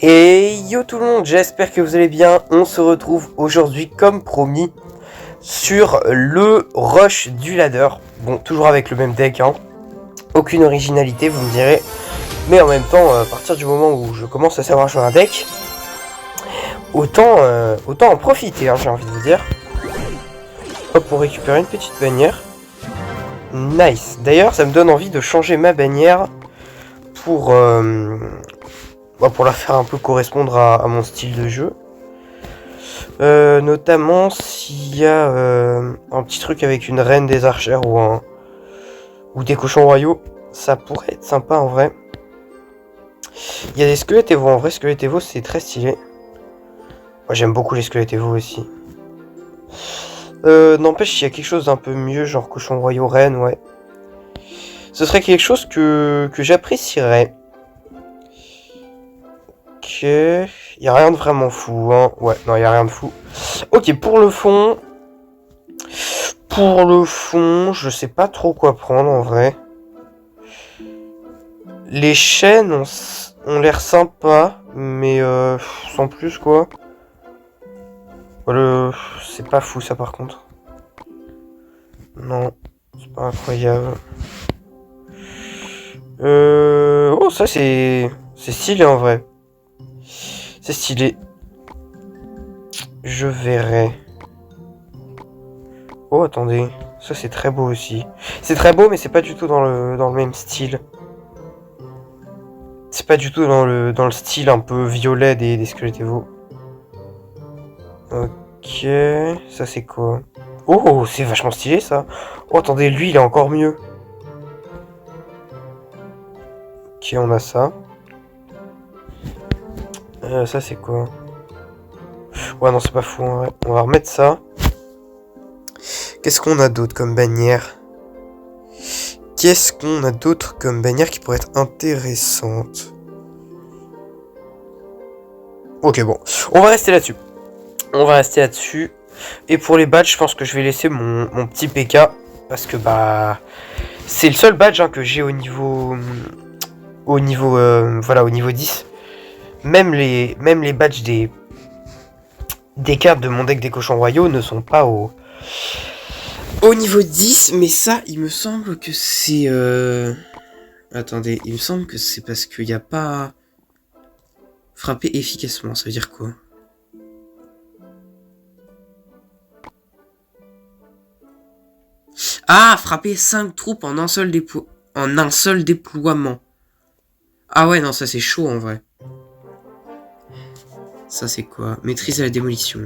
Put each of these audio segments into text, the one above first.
Et yo tout le monde, j'espère que vous allez bien. On se retrouve aujourd'hui comme promis sur le rush du ladder. Bon, toujours avec le même deck, hein. Aucune originalité, vous me direz. Mais en même temps, à partir du moment où je commence à savoir jouer un deck, autant en profiter, hein, j'ai envie de vous dire. Hop, pour récupérer une petite bannière. Nice. D'ailleurs, ça me donne envie de changer ma bannière pour la faire un peu correspondre à mon style de jeu. Notamment s'il y a un petit truc avec une reine des archères ou des cochons royaux, ça pourrait être sympa en vrai. Il y a des squelettes Evo, en vrai squelettes Evo c'est très stylé. Moi j'aime beaucoup les squelettes Evo aussi. N'empêche, il y a quelque chose d'un peu mieux, genre cochon royaux reine, ouais. Ce serait quelque chose que j'apprécierais. Ok, il n'y a rien de vraiment fou, hein. Ouais, non, il n'y a rien de fou. Ok, pour le fond, je sais pas trop quoi prendre en vrai. Les chaînes ont l'air sympas, mais sans plus quoi. C'est pas fou ça par contre. Non, c'est pas incroyable. Oh, ça c'est stylé en vrai. C'est stylé. Je verrai. Oh, attendez. Ça, c'est très beau aussi. C'est très beau, mais c'est pas du tout dans le même style. C'est pas du tout dans le style un peu violet des squelettes Evo. Ok. Ça, c'est quoi? Oh, c'est vachement stylé, ça. Oh, attendez, lui, il est encore mieux. Ok, on a ça. Ça, c'est quoi? Ouais, non, c'est pas fou, en vrai. On va remettre ça. Qu'est-ce qu'on a d'autre comme bannière? Qu'est-ce qu'on a d'autre comme bannière qui pourrait être intéressante? Ok, bon. On va rester là-dessus. Et pour les badges, je pense que je vais laisser mon petit PK. Parce que, bah... c'est le seul badge hein, que j'ai au niveau... au niveau 10. Même les badges des cartes de mon deck des cochons royaux ne sont pas au niveau 10, mais ça, il me semble que c'est... Attendez, il me semble que c'est parce qu'il n'y a pas... Frapper efficacement, ça veut dire quoi? Ah, frapper 5 troupes en un seul déploiement. Ah ouais, non, ça c'est chaud en vrai. Ça c'est quoi? Maîtrise à la démolition.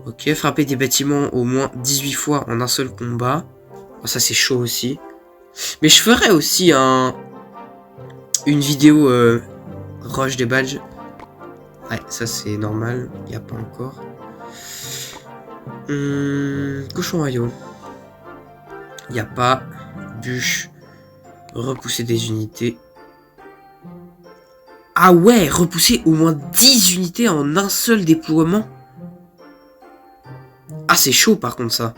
Ok, frapper des bâtiments au moins 18 fois en un seul combat. Oh, ça c'est chaud aussi. Mais je ferais aussi une vidéo rush des badges. Ouais, ça c'est normal. Il n'y a pas encore. Cochon royaux. Il n'y a pas. Bûche. Repousser des unités. Ah ouais, repousser au moins 10 unités en un seul déploiement. Ah, c'est chaud par contre ça.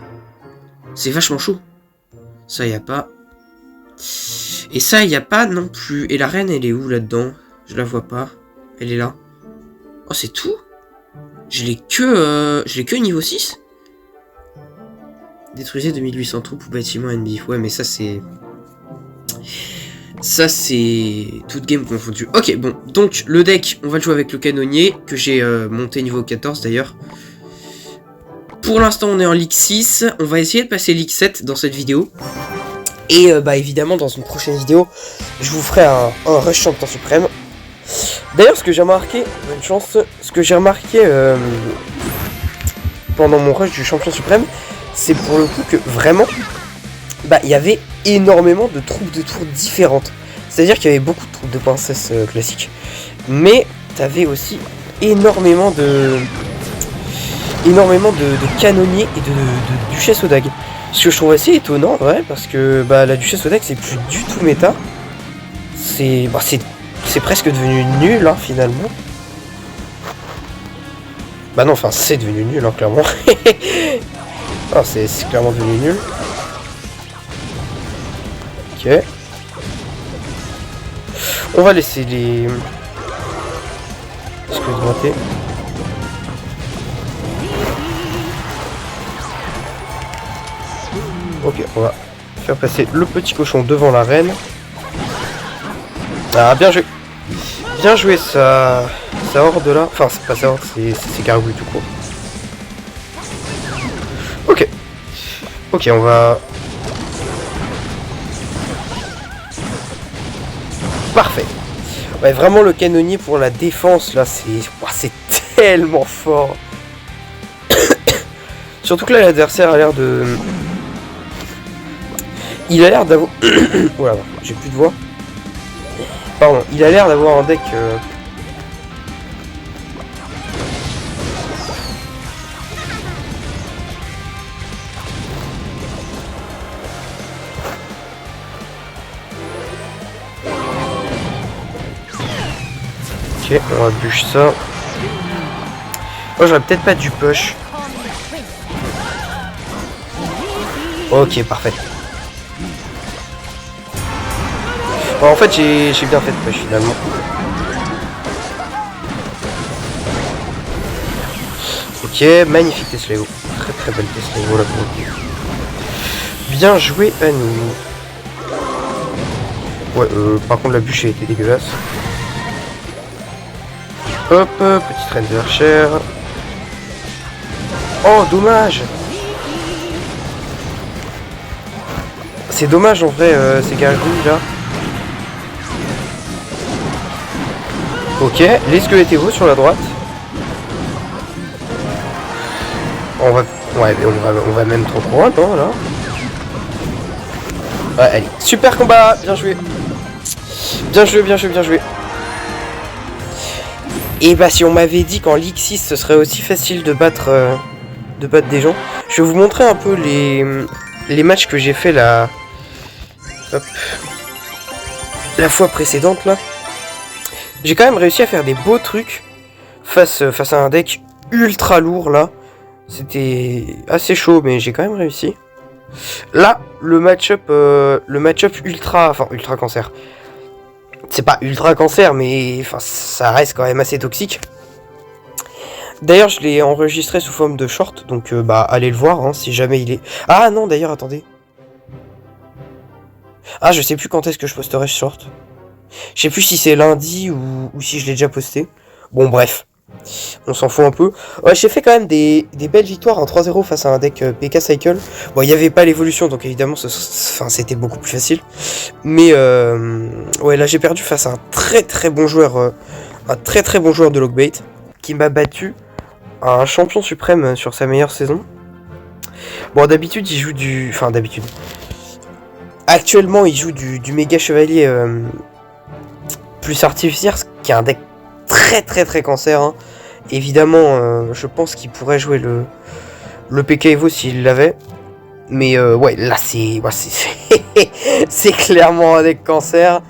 C'est vachement chaud. Ça, y a pas. Et ça, y a pas non plus. Et la reine, elle est où là-dedans? Je la vois pas. Elle est là. Oh, c'est tout? Je l'ai que niveau 6. Détruisez 2800 troupes ou bâtiments ennemis. Ouais, mais ça, c'est... Ça, c'est... toute game confondue. Ok, bon. Donc, le deck, on va le jouer avec le canonnier, que j'ai monté niveau 14 d'ailleurs. Pour l'instant, on est en Ligue 6. On va essayer de passer Ligue 7 dans cette vidéo. Et bah évidemment, dans une prochaine vidéo, je vous ferai un rush champion suprême. D'ailleurs, ce que j'ai remarqué, bonne chance, ce que j'ai remarqué pendant mon rush du champion suprême, c'est pour le coup que vraiment, bah il y avait énormément de troupes de tours différentes. C'est-à-dire qu'il y avait beaucoup de troupes de princesses classiques. Mais t'avais aussi énormément de canonniers et de duchesses au dag. Ce que je trouve assez étonnant, ouais, parce que bah, la duchesse au dag c'est plus du tout méta. C'est presque devenu nul, hein, finalement. Bah non, enfin c'est devenu nul, hein, clairement. Non, c'est clairement devenu nul. Ok. On va laisser les... ce que je montais. Ok, on va faire passer le petit cochon devant la reine. Ah, bien joué. Bien joué, ça horde là. Enfin, c'est pas ça horde, c'est gargouille tout court. Ok. Ok, on va... Parfait. Ouais, vraiment le canonnier pour la défense là, c'est tellement fort. Surtout que là, l'adversaire a l'air de... Il a l'air d'avoir... Voilà, j'ai plus de voix. Pardon, il a l'air d'avoir un deck... Ok, on va bûcher ça. Oh, j'aurais peut-être pas dû push. Ok, parfait. Bon, en fait, j'ai bien fait de push finalement. Ok, magnifique Tesléo. Très très belle Tesléo là pour le coup. Bien joué à nous. Ouais, par contre la bûche a été dégueulasse. Hop, petite reine de Archer. Oh, dommage. C'est dommage en vrai, ces gargouilles là. Ok, les squelettes égaux sur la droite. On va... Ouais, on va même trop loin, non, là. Ouais, allez. Super combat. Bien joué. Bien joué, bien joué, bien joué. Et bah, si on m'avait dit qu'en Ligue 6, ce serait aussi facile de battre des gens. Je vais vous montrer un peu les matchs que j'ai fait la... Hop. La fois précédente, là. J'ai quand même réussi à faire des beaux trucs face à un deck ultra lourd, là. C'était assez chaud, mais j'ai quand même réussi. Là, le match-up ultra cancer. C'est pas ultra cancer, mais enfin, ça reste quand même assez toxique. D'ailleurs, je l'ai enregistré sous forme de short, donc bah allez le voir hein, si jamais il est... Ah non, d'ailleurs, attendez. Ah, je sais plus quand est-ce que je posterai ce short. Je sais plus si c'est lundi ou si je l'ai déjà posté. Bon, bref. On s'en fout un peu. Ouais, j'ai fait quand même des belles victoires en 3-0 face à un deck PK Cycle. Bon, il n'y avait pas l'évolution, donc évidemment, c'était beaucoup plus facile. Mais, ouais, là, j'ai perdu face à un très très bon joueur de Lockbait, qui m'a battu à un champion suprême sur sa meilleure saison. Bon, d'habitude, il joue du... Enfin, d'habitude. Actuellement, il joue du méga chevalier plus artificier, qui est un deck très très très cancer. Hein. Évidemment, je pense qu'il pourrait jouer le PK Evo s'il l'avait. Mais ouais, là c'est c'est clairement un deck cancer.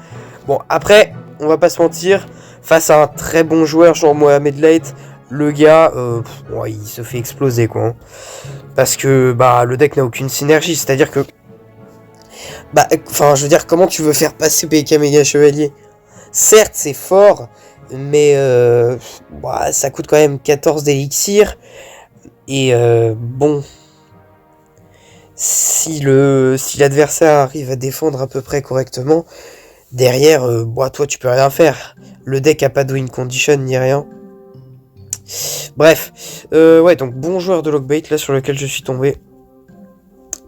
Bon, après, on va pas se mentir, face à un très bon joueur genre Mohamed Light, le gars, ouais, il se fait exploser quoi. Hein. Parce que bah le deck n'a aucune synergie, c'est-à-dire que bah, enfin, je veux dire, comment tu veux faire passer PK Méga Chevalier? Certes, c'est fort, mais bah, ça coûte quand même 14 d'élixir. Et bon, si l'adversaire arrive à défendre à peu près correctement, derrière, bah, toi, tu peux rien faire. Le deck a pas de win condition ni rien. Bref, ouais, donc bon joueur de Lockbait, là, sur lequel je suis tombé.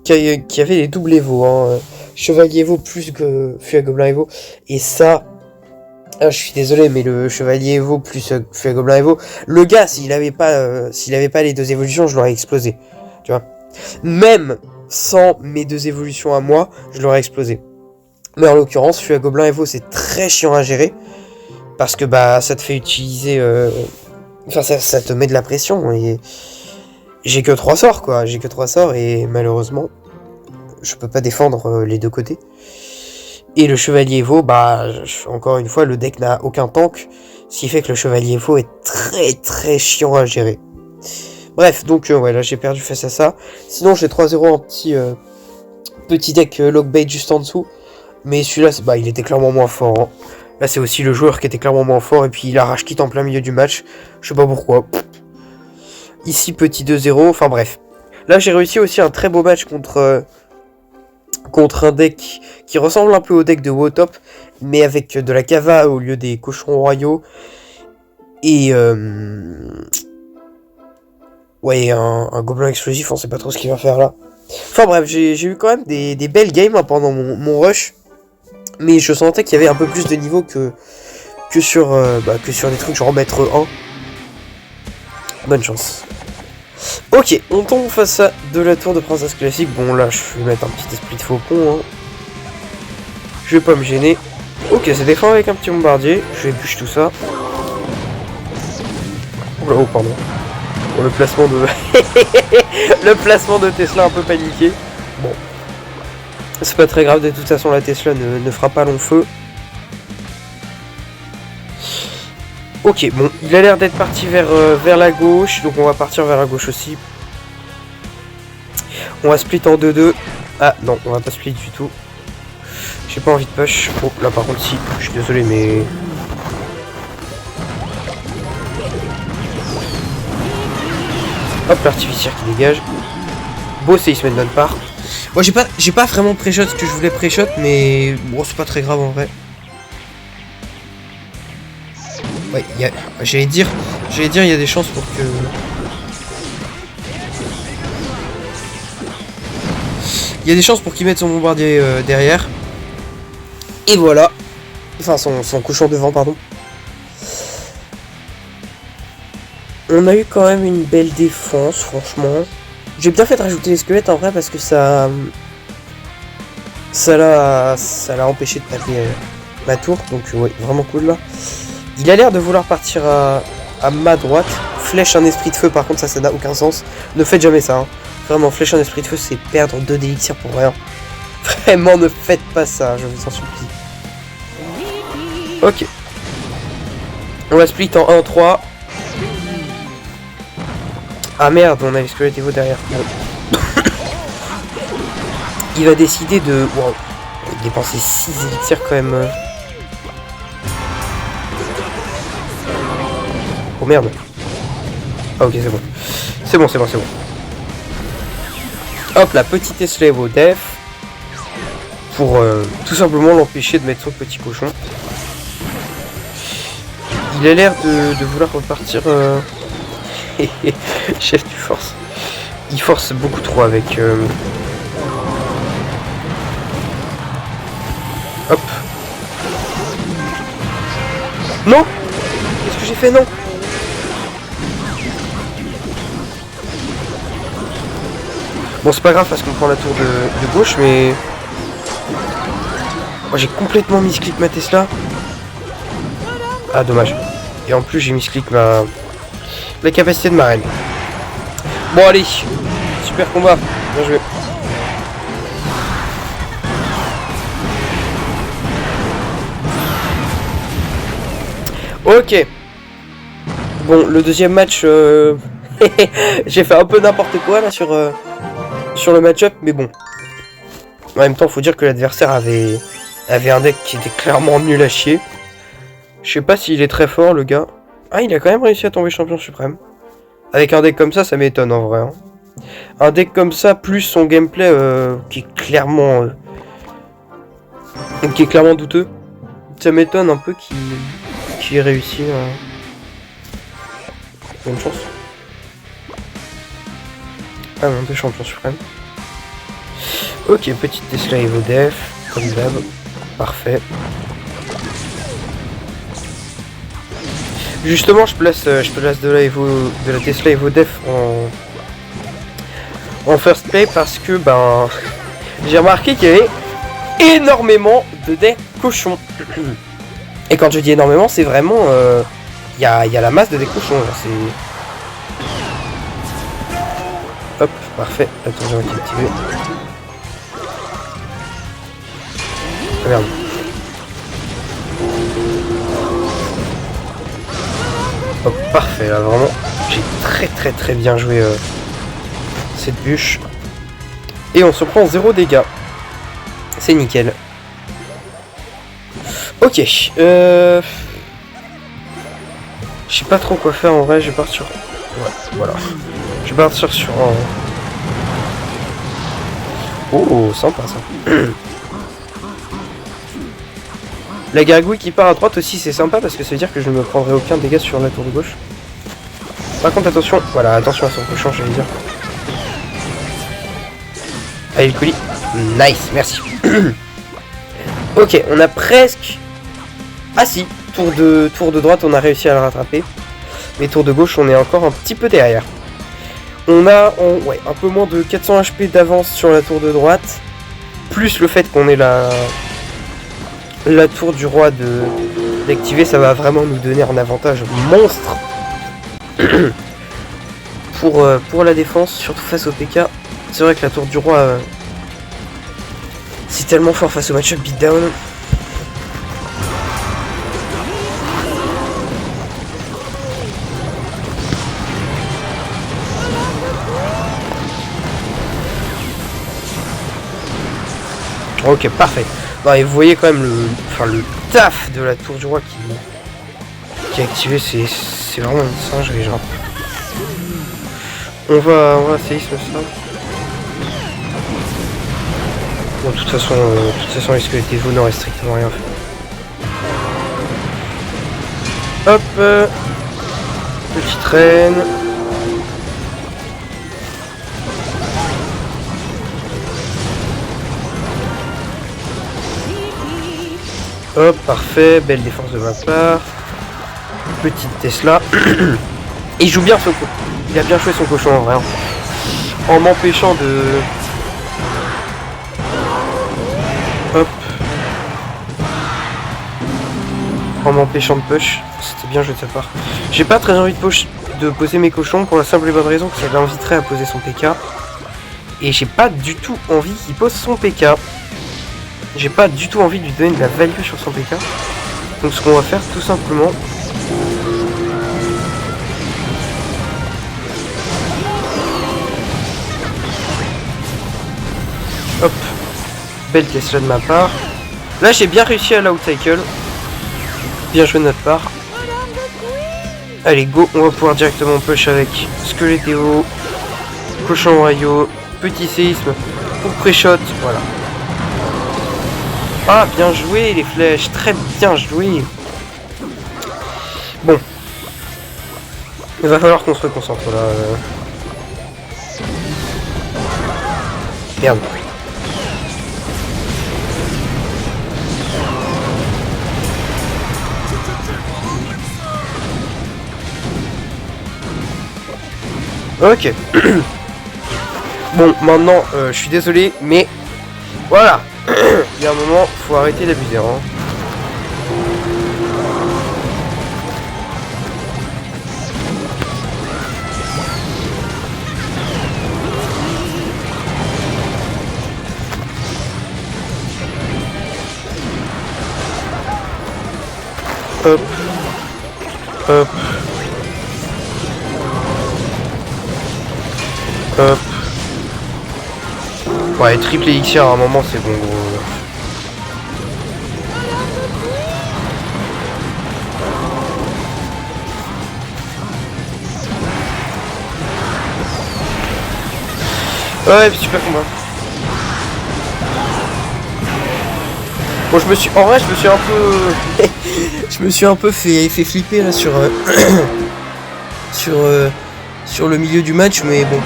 Qui avait les doubles Evo, hein. Chevalier Evo plus que Fui Gobelin Evo. Et ça, je suis désolé, mais le Chevalier Evo plus Fui Gobelin Evo, le gars, s'il avait pas les deux évolutions, je l'aurais explosé. Tu vois. Même sans mes deux évolutions à moi, je l'aurais explosé. Mais en l'occurrence, Fui Gobelin Evo, c'est très chiant à gérer. Parce que bah ça te fait utiliser... Enfin, ça te met de la pression. Et j'ai que 3 sorts, quoi. J'ai que 3 sorts et malheureusement... je peux pas défendre les deux côtés. Et le chevalier Evo, bah, encore une fois, le deck n'a aucun tank, ce qui fait que le chevalier Evo est très très chiant à gérer. Bref, donc ouais, là j'ai perdu face à ça. Sinon j'ai 3-0 en petit deck Lockbait juste en dessous. Mais celui-là, bah, il était clairement moins fort. Hein. Là, c'est aussi le joueur qui était clairement moins fort. Et puis, il arrache quitte en plein milieu du match. Je sais pas pourquoi. Ici, petit 2-0. Enfin, bref. Là, j'ai réussi aussi un très beau match contre un deck qui ressemble un peu au deck de Wotop. Mais avec de la cava au lieu des cochons royaux. Et... ouais, un gobelin explosif. On sait pas trop ce qu'il va faire là. Enfin, bref, j'ai eu quand même des belles games hein, pendant mon rush. Mais je sentais qu'il y avait un peu plus de niveau que sur des trucs genre maître 1. Bonne chance. Ok, on tombe face à de la tour de princesse classique. Bon là, je vais mettre un petit esprit de faucon. Hein. Je vais pas me gêner. Ok, c'est défend avec un petit bombardier. Je vais bûcher tout ça. Oula, oh pardon. Bon, le placement de... le placement de Tesla un peu paniqué. Bon. C'est pas très grave, de toute façon la Tesla ne fera pas long feu. Ok, bon, il a l'air d'être parti vers la gauche, donc on va partir vers la gauche aussi. On va split en 2-2. Ah non, on va pas split du tout. J'ai pas envie de push. Oh, là par contre si, je suis désolé mais... Hop, l'artificière qui dégage. Beau séisme de notre part. Moi j'ai pas vraiment pré-shot ce que je voulais pré-shot, mais bon c'est pas très grave en vrai. Ouais, j'allais dire il y a des chances pour que... Il y a des chances pour qu'il mette son bombardier derrière. Et voilà. Enfin son cochon devant, pardon. On a eu quand même une belle défense, franchement. J'ai bien fait de rajouter les squelettes en vrai parce que ça l'a empêché de taper ma tour. Donc ouais, vraiment cool là. Il a l'air de vouloir partir à ma droite. Flèche un esprit de feu, par contre ça n'a aucun sens. Ne faites jamais ça. Hein. Vraiment, flèche un esprit de feu, c'est perdre 2 d'élixirs pour rien. Vraiment, ne faites pas ça, je vous en supplie. Ok. On va split en 1-3. Ah merde, on a les squelettes Evo derrière. Bon. Il va décider de... Wow. Dépenser 6 élixirs quand même. Oh merde. Ah ok, c'est bon. C'est bon. Hop, la petite Tesla Evo def. Pour tout simplement l'empêcher de mettre son petit cochon. Il a l'air de vouloir repartir... Chef du force. Il force beaucoup trop avec... Hop. Non. Qu'est-ce que j'ai fait? Non. Bon, c'est pas grave parce qu'on prend la tour de gauche, mais... Moi, j'ai complètement misclick ma Tesla. Ah, dommage. Et en plus, j'ai misclick la capacité de ma reine. Bon, allez. Super combat. Bien joué. Ok. Bon, le deuxième match... j'ai fait un peu n'importe quoi, là, sur le match-up, mais bon. En même temps, faut dire que l'adversaire avait un deck qui était clairement nul à chier. Je sais pas s'il est très fort, le gars. Ah, il a quand même réussi à tomber champion suprême. Avec un deck comme ça m'étonne en vrai. Hein. Un deck comme ça, plus son gameplay qui est clairement douteux. Ça m'étonne un peu qu'il ait réussi. Bonne chance. Ah non, de champion suprême. Ok, petite Tesla Evo def, comme d'hab. Parfait. Justement, je place de la Tesla Evo def en first play parce que ben j'ai remarqué qu'il y avait énormément de decks cochons. Et quand je dis énormément, c'est vraiment il y a la masse de decks cochons. C'est... Hop, parfait. Attends, j'ai activé. Ah, merde. Hop, parfait, là, vraiment. J'ai très bien joué cette bûche. Et on se prend 0 dégâts. C'est nickel. Ok. Je sais pas trop quoi faire en vrai, je vais partir. Ouais, voilà. Je vais partir sur un. Oh, sympa ça. La gargouille qui part à droite aussi, c'est sympa parce que ça veut dire que je ne me prendrai aucun dégât sur la tour de gauche. Par contre, attention, voilà, attention à son cochon, j'allais dire. Allez, le colis. Nice, merci. Ok, on a presque. Ah si, tour de droite, on a réussi à le rattraper. Mais tour de gauche, on est encore un petit peu derrière. On a ouais, un peu moins de 400 HP d'avance sur la tour de droite. Plus le fait qu'on ait la tour du roi d'activer, ça va vraiment nous donner un avantage monstre. pour la défense, surtout face au PK. C'est vrai que la tour du roi, c'est tellement fort face au match-up beatdown. Ok, parfait. Non, et vous voyez quand même le taf de la tour du roi qui est activé, c'est vraiment une singerie, genre. On va séisme ça. Bon, de toute façon, les squelettes vous n'auraient strictement rien fait. Hop, petite reine. Hop, parfait, belle défense de ma part. Petite Tesla. Et il joue bien ce coup. Il a bien joué son cochon en vrai. En m'empêchant de... Hop. En m'empêchant de push. C'était bien joué de sa part. J'ai pas très envie de poser mes cochons pour la simple et bonne raison que ça l'inviterait à poser son PK. Et j'ai pas du tout envie qu'il pose son PK. J'ai pas du tout envie de lui donner de la value sur son PK. Donc ce qu'on va faire tout simplement... Hop. Belle Tesla de ma part. Là j'ai bien réussi à l'outcycle. Bien joué de notre part. Allez go, on va pouvoir directement push avec Skeleteo, Cochon Rayo, petit séisme pour pré-shot, voilà. Ah, bien joué les flèches, très bien joué. Bon. Il va falloir qu'on se reconcentre là. Merde. Ok. Bon, maintenant, je suis désolé, mais voilà. Il y a un moment, faut arrêter d'abuser. Hein. Hop. Hop. Hop. Ouais, triple élixir à un moment, c'est bon. Ouais, super combat. Bon, en vrai, je me suis un peu, je me suis un peu fait flipper là sur, sur le milieu du match, mais bon,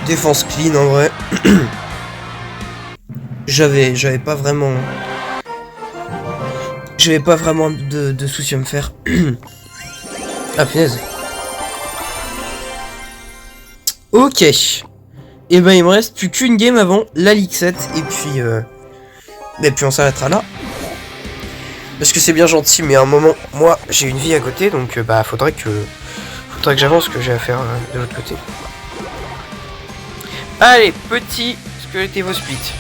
défense clean en vrai. J'avais pas vraiment de soucis à me faire. Ah punaise. Ok. Et ben il me reste plus qu'une game avant la Ligue 7 et puis on s'arrêtera là. Parce que c'est bien gentil, mais à un moment, moi j'ai une vie à côté, donc bah faudrait que j'avance ce que j'ai à faire de l'autre côté. Allez, petit Skeleteo split.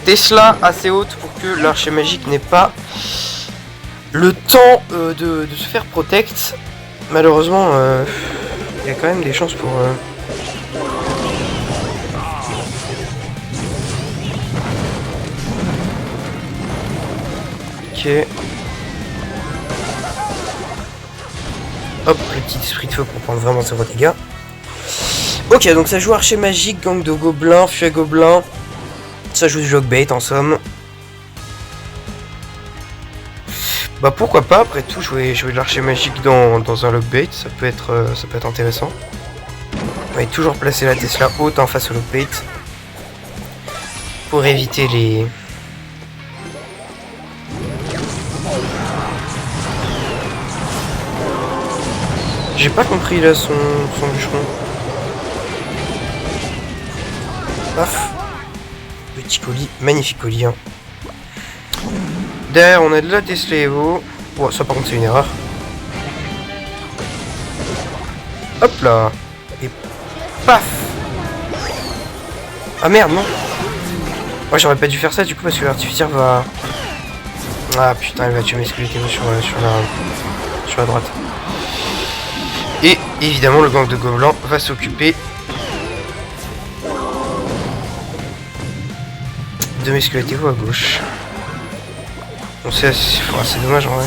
Tesla assez haute pour que l'archer magique n'ait pas le temps de se faire protect. Malheureusement, il y a quand même des chances pour... Ok. Ok. Hop, le petit esprit de feu pour prendre vraiment 0 dégâts. Ok, donc ça joue archer magique, gang de gobelins, fût à gobelins. Ça joue du lockbait en somme. Bah pourquoi pas, après tout, jouer de l'archer magique dans un lockbait, ça peut être intéressant. On va toujours placer la Tesla haute en face au lockbait. Pour éviter les... J'ai pas compris là son bûcheron. Paf. Petit colis, magnifique colis. Hein. Derrière on a de la Tesla Evo. Bon, ça par contre c'est une erreur. Hop là. Et paf. Ah merde non. Ouais j'aurais pas dû faire ça du coup parce que l'artificière va... Ah putain elle va tuer mes squelettes sur la droite. Et évidemment le gang de gobelins va s'occuper de mes squelettes à gauche. Bon, c'est dommage en vrai.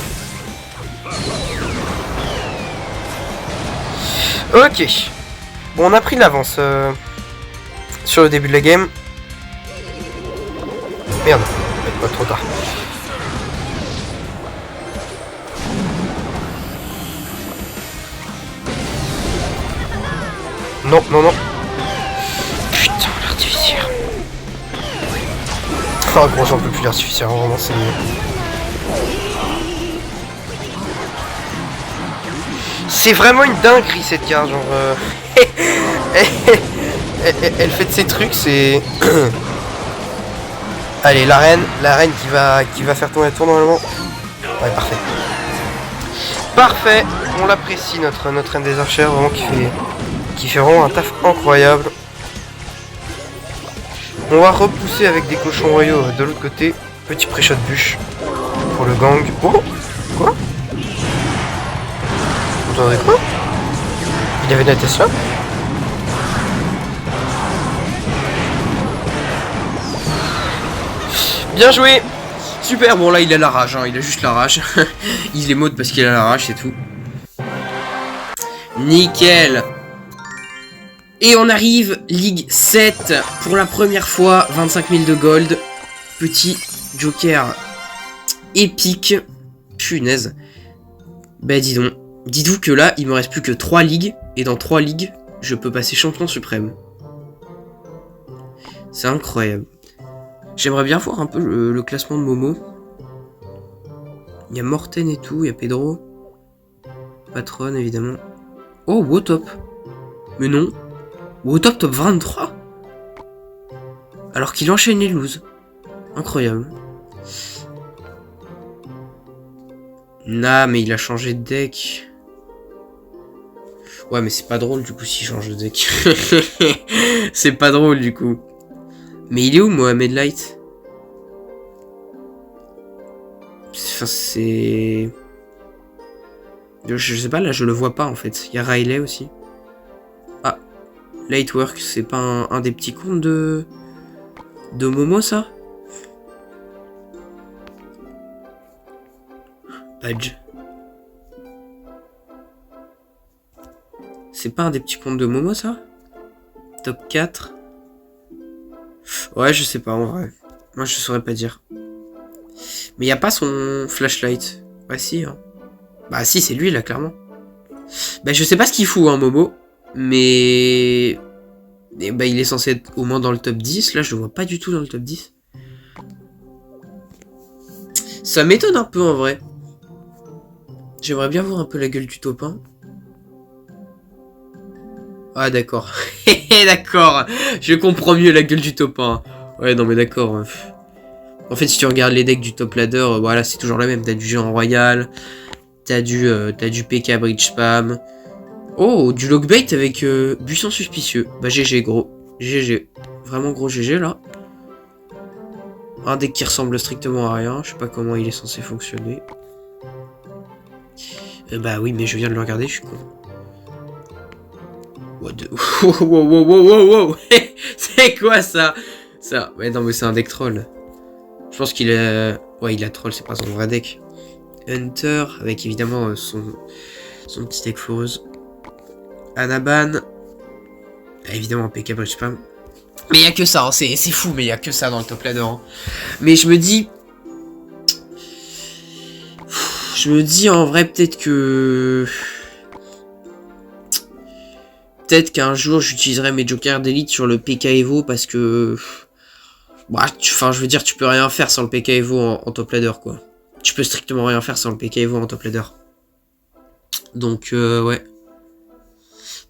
Ok. Bon on a pris de l'avance sur le début de la game. Merde, pas trop tard. Non, non, non. Putain, l'artificière. Oh gros, j'en peux plus l'artificière, vraiment c'est... C'est vraiment une dinguerie cette carte, genre... elle fait de ses trucs, c'est... Allez, la reine qui va faire tourner le tour normalement. Ouais, parfait. Parfait, on l'apprécie notre reine des archères, vraiment qui fait vraiment un taf incroyable. On va repousser avec des cochons royaux de l'autre côté. Petit pré-shot bûche pour le gang. Oh, quoi? Vous entendez quoi? Il y avait de la Tesla? Bien joué! Super, bon là il a la rage, hein. Il a juste la rage. Il est mode parce qu'il a la rage, c'est tout. Nickel! Et on arrive, Ligue 7, pour la première fois, 25 000 de gold. Petit joker épique. Punaise. Bah dis donc. Dites-vous que là, il me reste plus que 3 ligues. Et dans 3 ligues, je peux passer champion suprême. C'est incroyable. J'aimerais bien voir un peu le classement de Momo. Il y a Morten et tout, il y a Pedro. Patron, évidemment. Oh, Wotop. Mais non. Wotop top 23. Alors qu'il enchaîne les loses. Incroyable. Nah, mais il a changé de deck. Ouais, mais c'est pas drôle du coup s'il change de deck. C'est pas drôle du coup. Mais il est où Mohamed Light? Enfin, c'est... Je sais pas, là je le vois pas en fait. Il y a Riley aussi. Ah, Lightwork, c'est pas un des petits comptes de Momo ça? Badge. C'est pas un des petits comptes de Momo ça? Top 4. Ouais, je sais pas en vrai. Moi je saurais pas dire. Mais y a pas son flashlight. Bah si, hein. Bah si, c'est lui là, clairement. Bah je sais pas ce qu'il fout, hein, Momo. Mais... bah il est censé être au moins dans le top 10. Là, je le vois pas du tout dans le top 10. Ça m'étonne un peu, en vrai. J'aimerais bien voir un peu la gueule du top 1. Ah, d'accord. D'accord. Je comprends mieux la gueule du top 1. Ouais, non, mais d'accord. En fait, si tu regardes les decks du top ladder, voilà, c'est toujours la même. T'as du géant royal. T'as du PK bridge spam. Oh, du lockbait avec buisson suspicieux. Bah GG gros. GG. Vraiment gros GG là. Un deck qui ressemble strictement à rien. Je sais pas comment il est censé fonctionner. Bah oui, mais je viens de le regarder, je suis con. What the... wow. C'est quoi ça? Ça. Ouais non mais c'est un deck troll. Je pense qu'il est... Ouais, il a troll, c'est pas son vrai deck. Hunter, avec évidemment son petit deck foreuse. Anaban. Évidemment, impeccable spam. Mais il y a que ça, hein. C'est fou, mais il y a que ça dans le top ladder. Hein. Mais je me dis en vrai peut-être que... Peut-être qu'un jour j'utiliserai mes jokers d'élite sur le PK Evo parce que... Bah, enfin je veux dire, tu peux rien faire sans le PK Evo en top ladder quoi. Tu peux strictement rien faire sans le PK Evo en top ladder. Donc ouais.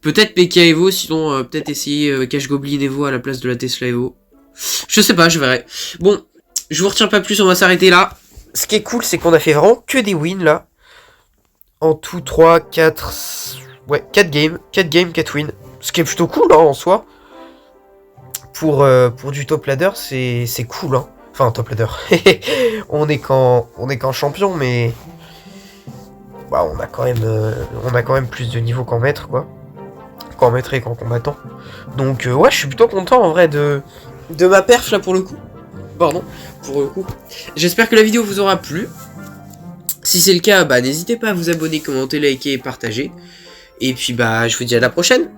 Peut-être PK Evo, sinon peut-être essayer Cash Goblin Evo à la place de la Tesla Evo. Je sais pas, je verrai. Bon, je vous retiens pas plus, on va s'arrêter là. Ce qui est cool, c'est qu'on a fait vraiment que des wins là. En tout 3, 4... Ouais, 4 games, 4 wins. Ce qui est plutôt cool hein, en soi. Pour du top ladder, c'est cool hein. Enfin, top ladder. on est qu'en champion, mais... Bah, on a quand même plus de niveau qu'en maître, quoi. Qu'en maître et qu'en combattant. Donc, ouais, je suis plutôt content, en vrai, de ma perf, là, pour le coup. Pardon, pour le coup. J'espère que la vidéo vous aura plu. Si c'est le cas, bah, n'hésitez pas à vous abonner, commenter, liker et partager. Et puis, bah, je vous dis à la prochaine.